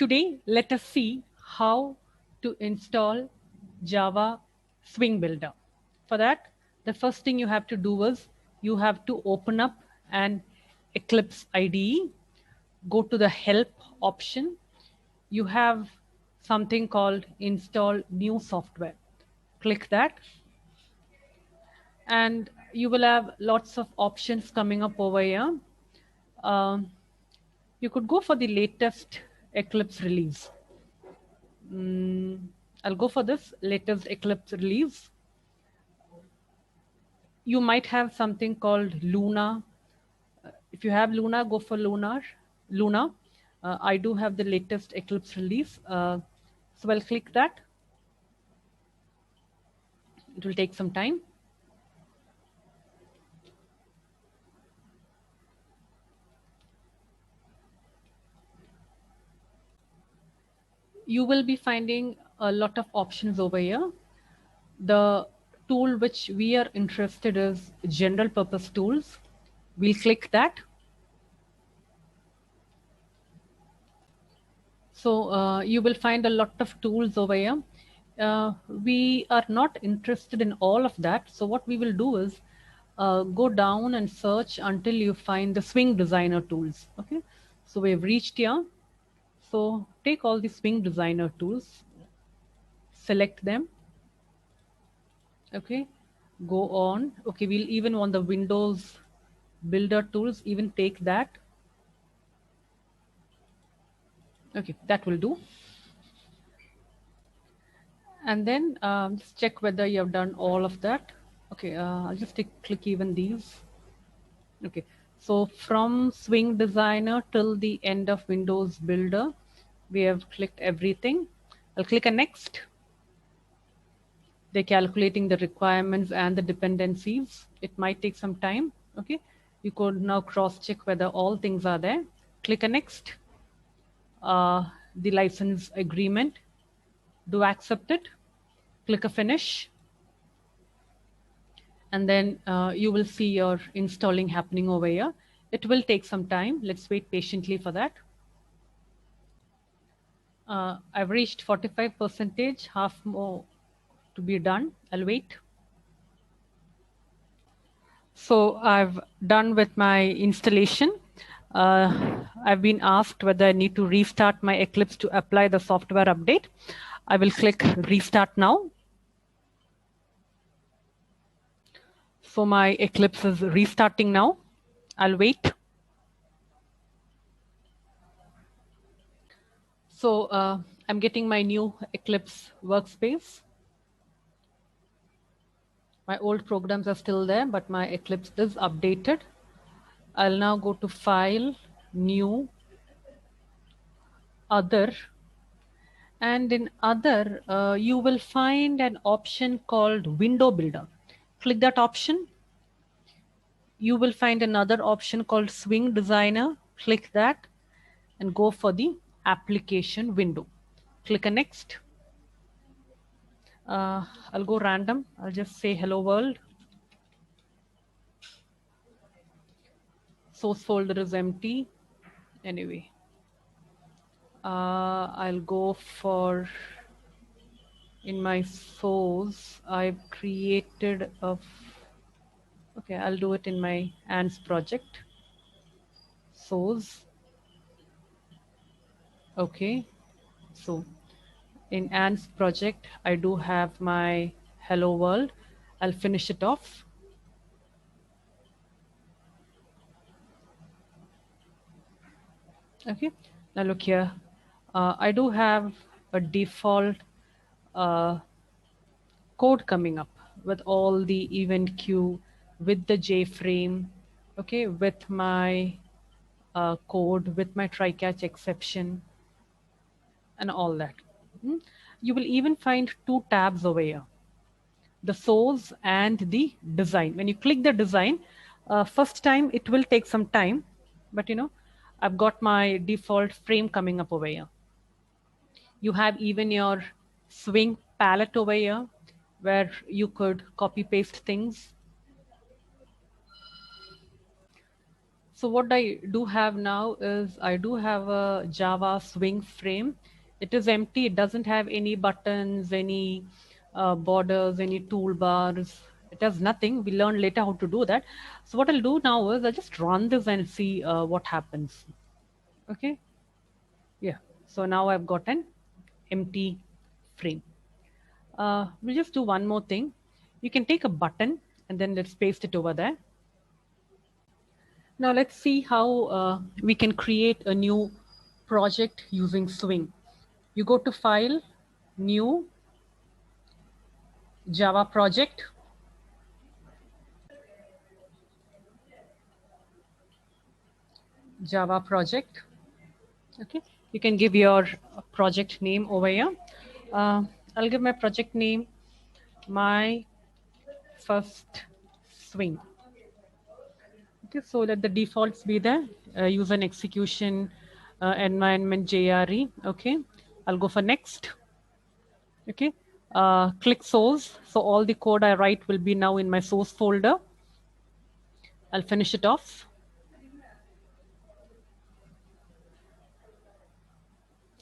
Today, let us see how to install Java Swing Builder. For that, the first thing you have to do is you have to open up an Eclipse IDE, go to the Help option. You have something called Install New Software. Click that, and you will have lots of options coming up over here. Um, you could go for the latest Eclipse release. I'll go for this latest Eclipse release. You might have something called Luna. If you have Luna, go for Luna. I do have the latest Eclipse release. So I'll click that. It will take some time. You will be finding a lot of options over here. The tool which we are interested in is general purpose tools. We'll click that. So you will find a lot of tools over here. We are not interested in all of that. So what we will do is go down and search until you find the Swing Designer tools. Okay. So we've reached here. So take all the Swing Designer tools, select them. Okay. Go on. Okay. We'll even want the Windows Builder tools, even take that. Okay. That will do. And then just check whether you have done all of that. Okay, I'll just click even these. Okay, so from Swing Designer till the end of Windows Builder, we have clicked everything. I'll click a next. They're calculating the requirements and the dependencies. It might take some time. Okay, you could now cross check whether all things are there. Click a next. The license agreement. Do accept it. Click a finish. And then you will see your installing happening over here. It will take some time. Let's wait patiently for that. I've reached 45%, half more to be done. I'll wait. So I've done with my installation. I've been asked whether I need to restart my Eclipse to apply the software update. I will click restart now. So my Eclipse is restarting now. I'll wait. So I'm getting my new Eclipse workspace. My old programs are still there, but my Eclipse is updated. I'll now go to File, New, Other. And in Other, you will find an option called Window Builder. Click that option. You will find another option called Swing Designer. Click that and go for the application window. Click a next. I'll go random. I'll just say hello world. Source folder is empty. Anyway, I'll go for, in my source, I've created a, okay, I'll do it in my ants project. Source. Okay, so in ants project, I do have my hello world. I'll finish it off. Okay, now look here. I do have a default code coming up with all the event queue, with the JFrame, okay, with my code, with my try-catch exception, and all that. You will even find two tabs over here, the source and the design. When you click the design, first time it will take some time, but I've got my default frame coming up over here. You have even your swing palette over here where you could copy paste things. So what I do have now is I do have a Java Swing frame. It is empty. It doesn't have any buttons, any borders, any toolbars. It has nothing. We learn later how to do that. So what I'll do now is I'll just run this and see what happens. Okay. Yeah. So now I've got an empty frame. We'll just do one more thing. You can take a button and then let's paste it over there. Now let's see how we can create a new project using Swing. You go to File, New, Java Project. Java Project. Okay, you can give your project name over here. I'll give my project name My First Swing. Okay, so let the defaults be there. Use an execution environment JRE. Okay, I'll go for next. Okay, click source. So all the code I write will be now in my source folder. I'll finish it off.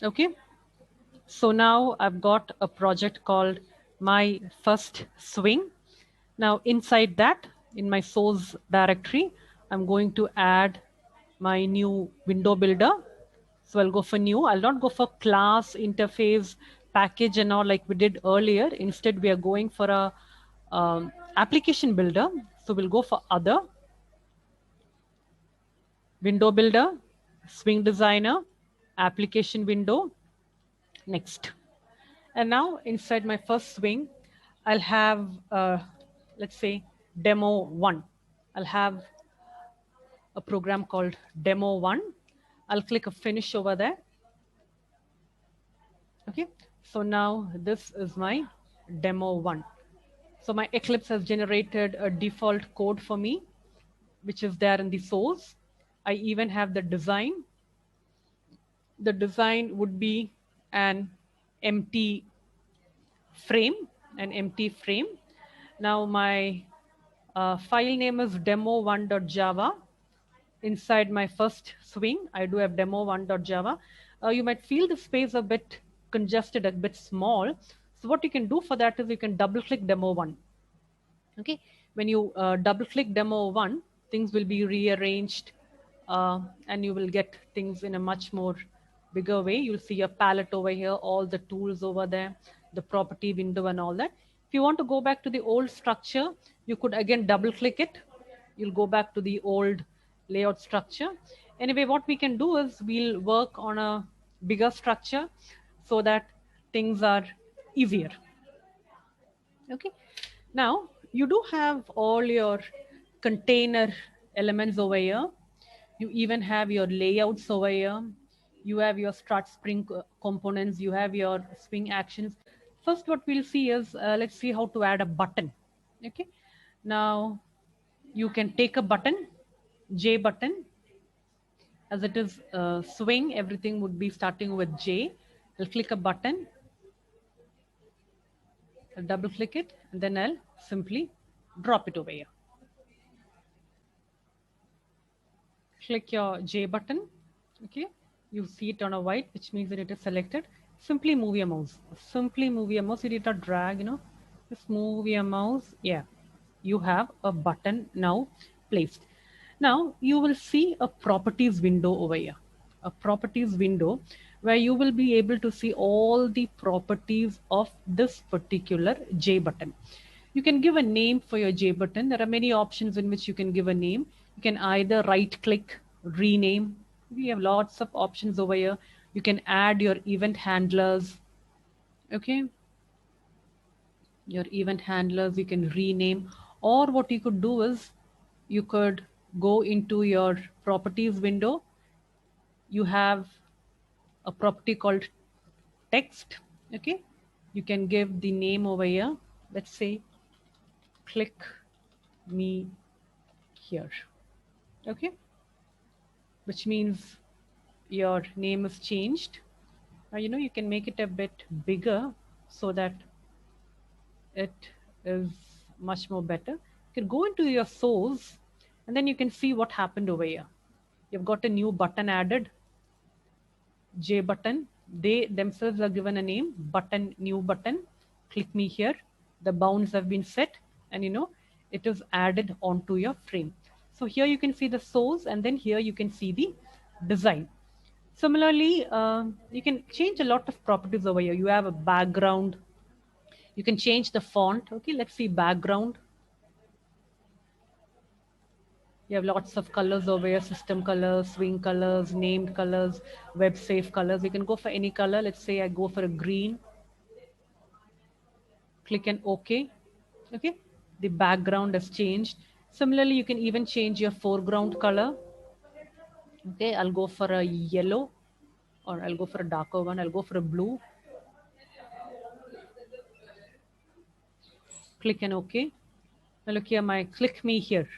Okay, so now I've got a project called My First Swing. Now inside that, in my source directory, I'm going to add my new window builder. So I'll go for new. I'll not go for class, interface, package and all like we did earlier. Instead, we are going for a application builder. So we'll go for other, window builder, swing designer, application window, next. And now inside my first swing, I'll have, let's say, demo one. I'll have a program called demo one. I'll click a finish over there. Okay, so now this is my demo one. So my Eclipse has generated a default code for me, which is there in the source. I even have the design. The design would be an empty frame, an empty frame. Now my file name is demo1.java. Inside my first swing, I do have demo1.java. You might feel the space a bit congested, a bit small. So what you can do for that is you can double click demo1. Okay, when you double click demo one, things will be rearranged and you will get things in a much more bigger way. You'll see a palette over here, all the tools over there, the property window and all that. If you want to go back to the old structure, you could again double click it. You'll go back to the old layout structure. Anyway, what we can do is we'll work on a bigger structure so that things are easier. Okay, now you do have all your container elements over here. You even have your layouts over here. You have your start spring components. You have your swing actions. First, what we'll see is let's see how to add a button. Okay, now you can take a button, J button. As it is swing, everything would be starting with J. I'll click a button. I'll double click it and then I'll simply drop it over here. Click your J button. Okay, you see it on a white, which means that it is selected. Simply move your mouse. Simply move your mouse. You need not drag, just move your mouse. Yeah, you have a button now placed. Now you will see a properties window over here. A properties window where you will be able to see all the properties of this particular J button. You can give a name for your J button. There are many options in which you can give a name. You can either right click, rename. We have lots of options over here. You can add your event handlers. Okay. Your event handlers, you can rename. Or what you could do is you could go into your properties window. You have a property called text. Okay. You can give the name over here. Let's say click me here. Okay, which means your name is changed. You can make it a bit bigger so that it is much more better. You can go into your source and then you can see what happened over here. You've got a new button added, J button. They themselves are given a name, button, new button. Click me here. The bounds have been set, and it is added onto your frame. So here you can see the source, and then here you can see the design. Similarly, you can change a lot of properties over here. You have a background. You can change the font. Okay, let's see background. You have lots of colors over here, system colors, swing colors, named colors, web safe colors. You can go for any color. Let's say I go for a green, click an OK. Okay, the background has changed. Similarly, you can even change your foreground color. Okay, I'll go for a yellow, or I'll go for a darker one. I'll go for a blue. Click an OK. Now look here, my click me here.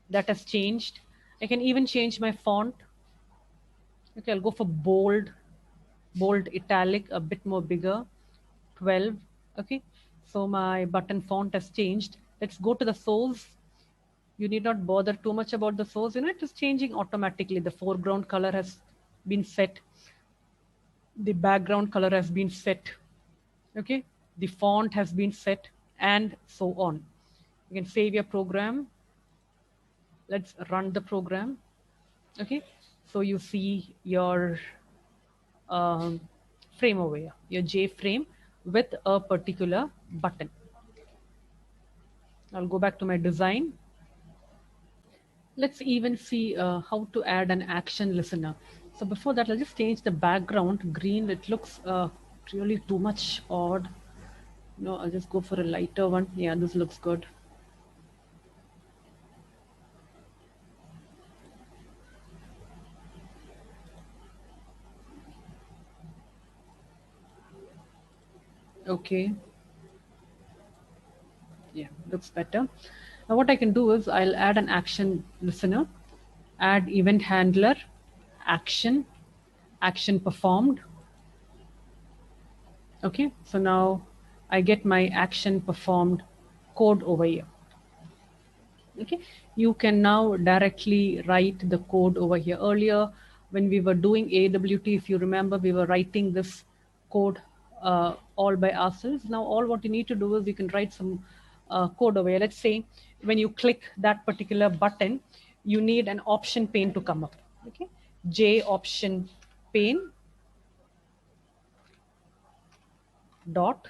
That has changed. I can even change my font. Okay, I'll go for bold, bold italic, a bit more bigger, 12. Okay, so my button font has changed. Let's go to the source. You need not bother too much about the source. It is changing automatically. The foreground color has been set. The background color has been set. Okay, the font has been set, and so on. You can save your program. Let's run the program. Okay, so you see your um, frame over here, your J frame with a particular button. I'll go back to my design. Let's even see how to add an action listener. So before that, I'll just change the background green. It looks really too much odd. No, I'll just go for a lighter one. Yeah, this looks good. Okay. Yeah, looks better. Now what I can do is I'll add an action listener, add event handler, action, action performed. Okay, so now I get my action performed code over here. Okay, you can now directly write the code over here. Earlier when we were doing AWT, if you remember, we were writing this code all by ourselves. Now all what you need to do is you can write some code over here. Let's say when you click that particular button, you need an option pane to come up. Okay, J option pane dot.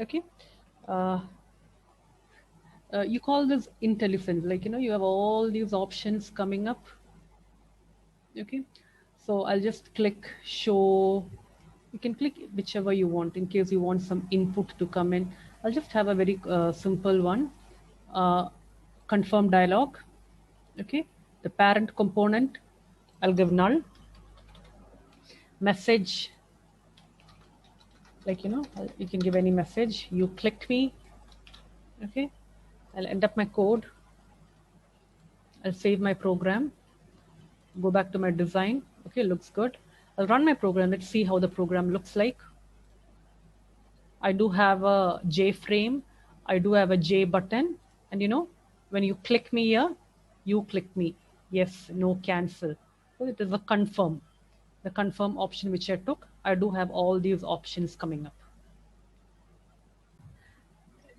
Okay, uh, you call this IntelliSense, like you have all these options coming up. Okay, so I'll just click show. You can click whichever you want in case you want some input to come in. I'll just have a very simple one. uh, Confirm dialog. Okay, the parent component, I'll give null. Message, like you can give any message. You clicked me. Okay, I'll end up my code. I'll save my program, go back to my design. Okay, looks good. I'll run my program. Let's see how the program looks like. I do have a J frame. I do have a J button. And when you click me here, you click me. Yes, no, cancel. So it is a confirm. The confirm option which I took, I do have all these options coming up.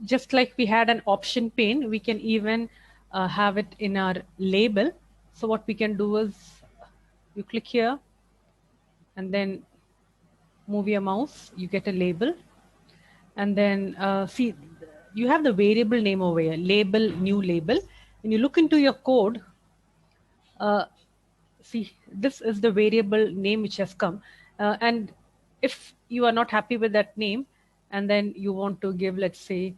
Just like we had an option pane, we can even have it in our label. So what we can do is you click here and then move your mouse, you get a label, and then see you have the variable name over here, label, new label. When you look into your code, uh, see this is the variable name which has come, and if you are not happy with that name and then you want to give, let's say,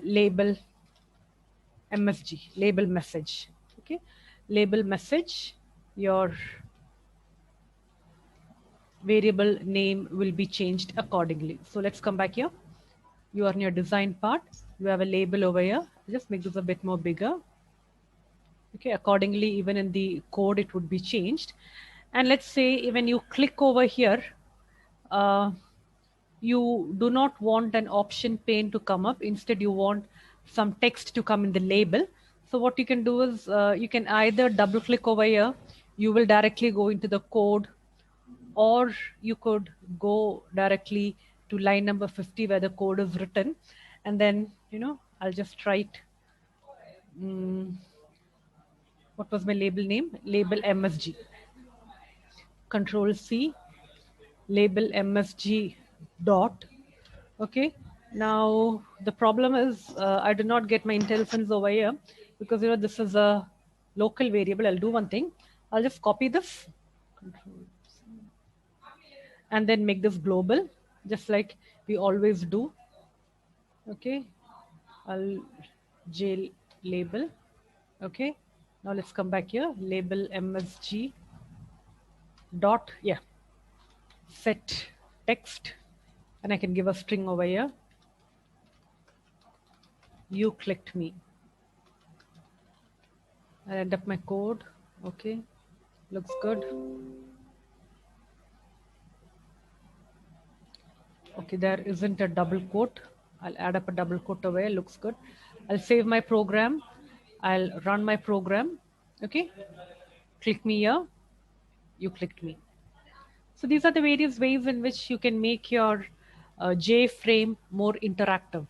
label MSG, label message. Okay, label message, your variable name will be changed accordingly. So let's come back here. You are in your design part. You have a label over here. Just make this a bit more bigger. Okay, accordingly, even in the code, it would be changed. And let's say when you click over here, uh, you do not want an option pane to come up. Instead, you want some text to come in the label. So what you can do is you can either double click over here. You will directly go into the code, or you could go directly to line number 50 where the code is written, and then I'll just write, what was my label name? Label MSG. Control C, label MSG dot. Okay. Now the problem is, I did not get my IntelliSense over here because this is a local variable. I'll do one thing. I'll just copy this and then make this global, just like we always do. Okay. I'll J label. Okay. Now let's come back here. Label MSG dot, yeah, set text, and I can give a string over here. You clicked me. I'll end up my code. Okay. Looks good. Okay, there isn't a double quote. I'll add up a double quote away. Looks good. I'll save my program. I'll run my program. Okay. Click me here. You clicked me. So these are the various ways in which you can make your J frame more interactive.